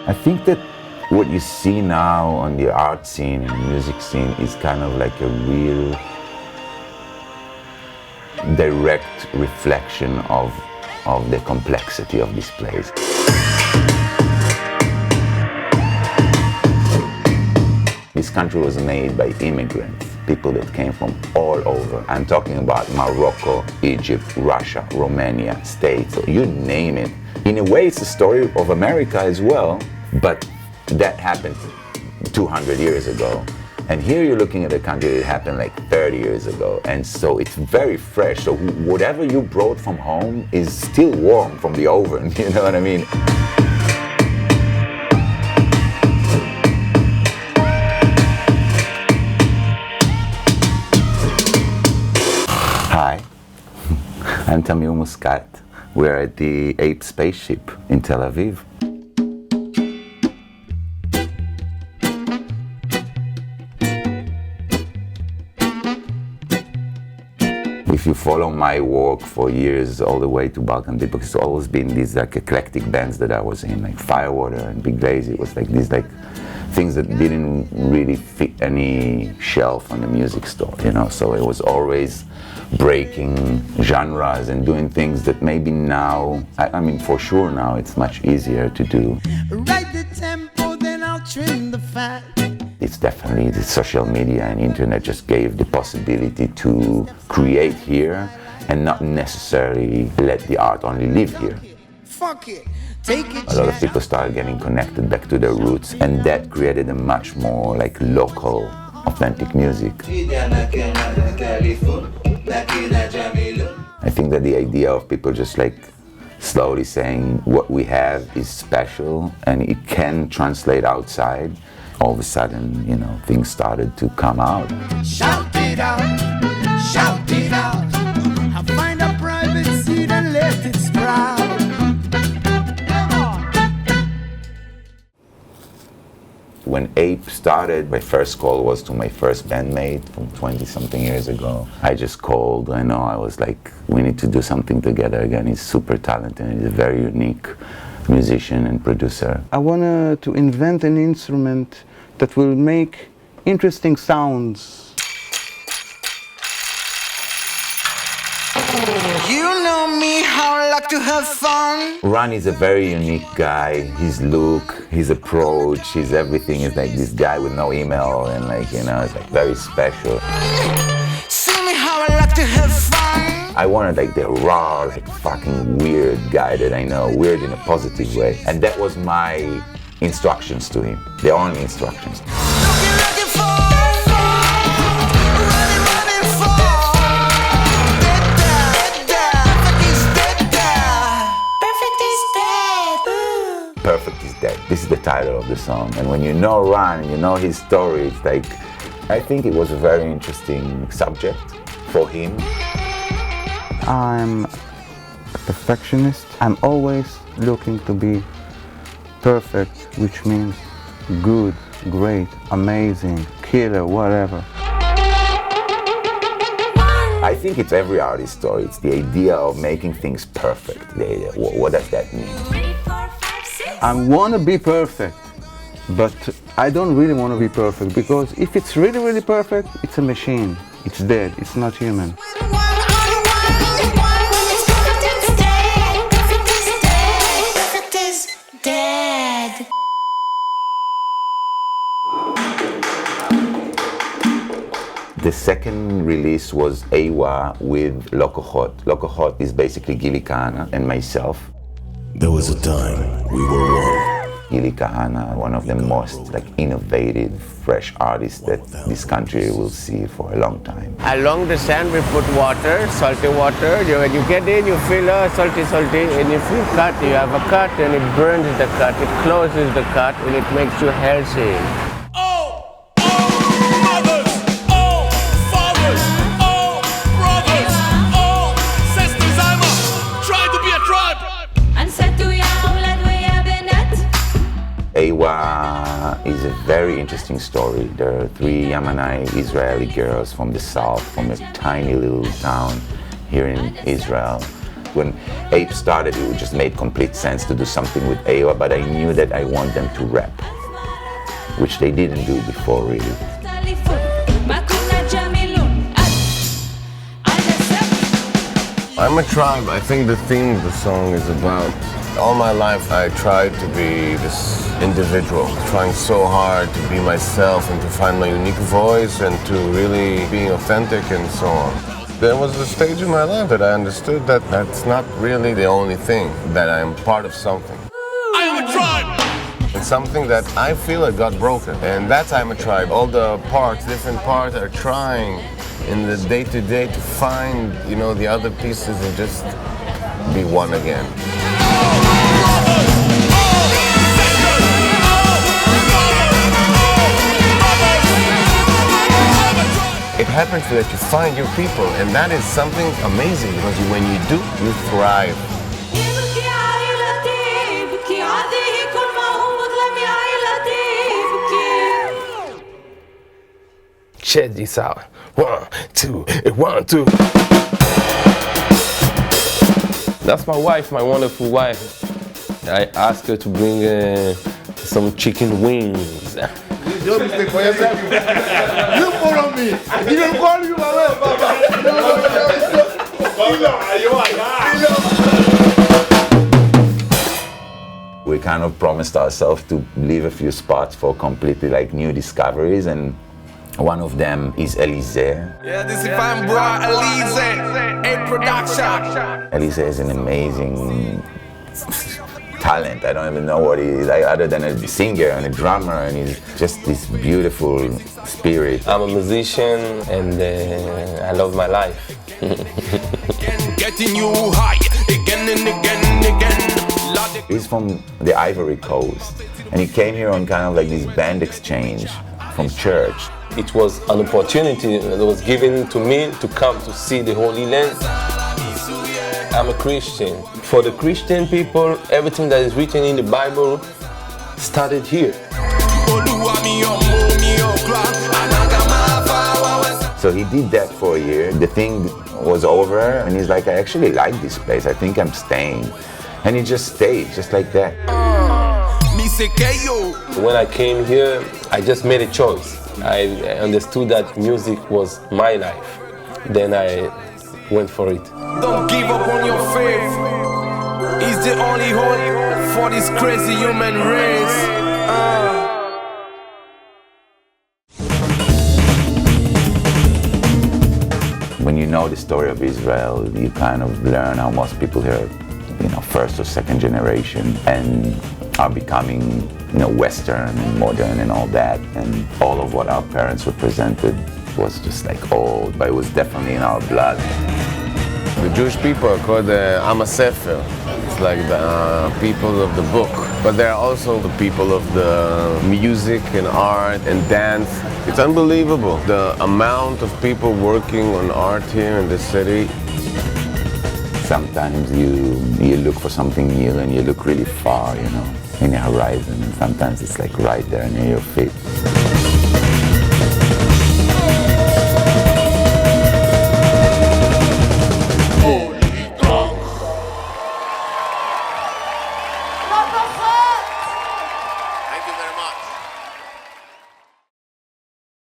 I think that what you see now on the art scene and music scene is kind of like a real direct reflection of the complexity of this place. This country was made by immigrants, people that came from all over. I'm talking about Morocco, Egypt, Russia, Romania, States, you name it. In a way, it's a story of America as well, but that happened 200 years ago. And here you're looking at a country that happened like 30 years ago. And so it's very fresh. So whatever you brought from home is still warm from the oven, you know what I mean? Hi, I'm Tamir Muskat. We're at the APE spaceship in Tel Aviv. If you follow my work for years all the way to Balkan Beat, because it's always been these like eclectic bands that I was in, like Firewater and Big Lazy. It was like these like things that didn't really fit any shelf on the music store, you know. So it was always breaking genres and doing things that maybe now, I mean for sure now it's much easier to do. Ride the tempo, then I'll trim the fat. It's definitely the social media and internet just gave the possibility to create here and not necessarily let the art only live here. Fuck it. Take it. A lot of people started getting connected back to their roots, and that created a much more like local, authentic music. I think that the idea of people just like slowly saying what we have is special and it can translate outside, all of a sudden, you know, things started to come out. Shout it out, shout it out. I'll find a private seat and let it sprout. When APE started, my first call was to my first bandmate from 20-something years ago. I just called, I was like, we need to do something together again. He's super talented, he's a very unique musician and producer. I wanted to invent an instrument that will make interesting sounds. You know me, how I like to have fun. Ron is a very unique guy. His look, his approach, his everything is like this guy with no email and like, you know, it's like very special. See me how I like to have fun. I wanted like the raw, like fucking weird guy that I know, weird in a positive way. And that was my instructions to him, the only instructions. Looking for, running for. Perfect is dead. Perfect is Dead. This is the title of the song. And when you know Ron, you know his story, it's like, I think it was a very interesting subject for him. I'm a perfectionist. I'm always looking to be perfect, which means good, great, amazing, killer, whatever. I think it's every artist's story. It's the idea of making things perfect. What does that mean? I want to be perfect, but I don't really want to be perfect, because if it's really, really perfect, it's a machine. It's dead. It's not human. Dead. The second release was Ewa with Lokochot. Lokochot is basically Gili Kahana and myself. There was a time we were one. Gili Kahana, one of the most like innovative, fresh artists that this country will see for a long time. Along the sand we put water, salty water. When you get in, you feel salty, and if you cut, you have a cut and it burns the cut, it closes the cut and it makes you healthy. Ewa is a very interesting story. There are 3 Yemeni Israeli girls from the south, from a tiny little town here in Israel. when APE started, it just made complete sense to do something with AOA, but I knew that I want them to rap, which they didn't do before really. I'm a tribe. I think the theme of the song is about, all my life I tried to be this individual, trying so hard to be myself and to find my unique voice and to really being authentic and so on. There was a stage in my life that I understood that that's not really the only thing, that I'm part of something. I am a tribe! It's something that I feel it got broken, and that's I'm a tribe. All the parts, different parts are trying in the day-to-day to find, you know, the other pieces and just be one again. It happens that you find your people, and that is something amazing because when you do, you thrive. Check this out. 1, 2, 1, 2. That's my wife, my wonderful wife. I asked her to bring some chicken wings. You mistake for yourself. You follow me. You don't call you my way, Baba. We kind of promised ourselves to leave a few spots for completely like new discoveries, and one of them is Elise. Yeah, this is fine boy, Elise, APE Production. Elise is an amazing talent. I don't even know what he is, other than a singer and a drummer, and he's just this beautiful spirit. I'm a musician and I love my life. Getting you high again and again and again. He's from the Ivory Coast, and he came here on kind of like this band exchange from church. It was an opportunity that was given to me to come to see the Holy Land. I'm a Christian. For the Christian people, everything that is written in the Bible started here. So he did that for a year. The thing was over, and he's like, I actually like this place. I think I'm staying. And he just stayed, just like that. When I came here, I just made a choice. I understood that music was my life. Then I went for it. Don't give up on your faith. It's the only hope for this crazy human race. When you know the story of Israel, you kind of learn how most people here, you know, first or second generation, and are becoming, you know, Western and modern and all that. And all of what our parents represented was just like old, but it was definitely in our blood. The Jewish people are called the Am HaSefer. It's like the people of the book. But they're also the people of the music and art and dance. It's unbelievable, the amount of people working on art here in this city. Sometimes you look for something new and you look really far, you know, in the horizon, and sometimes it's like right there near your feet.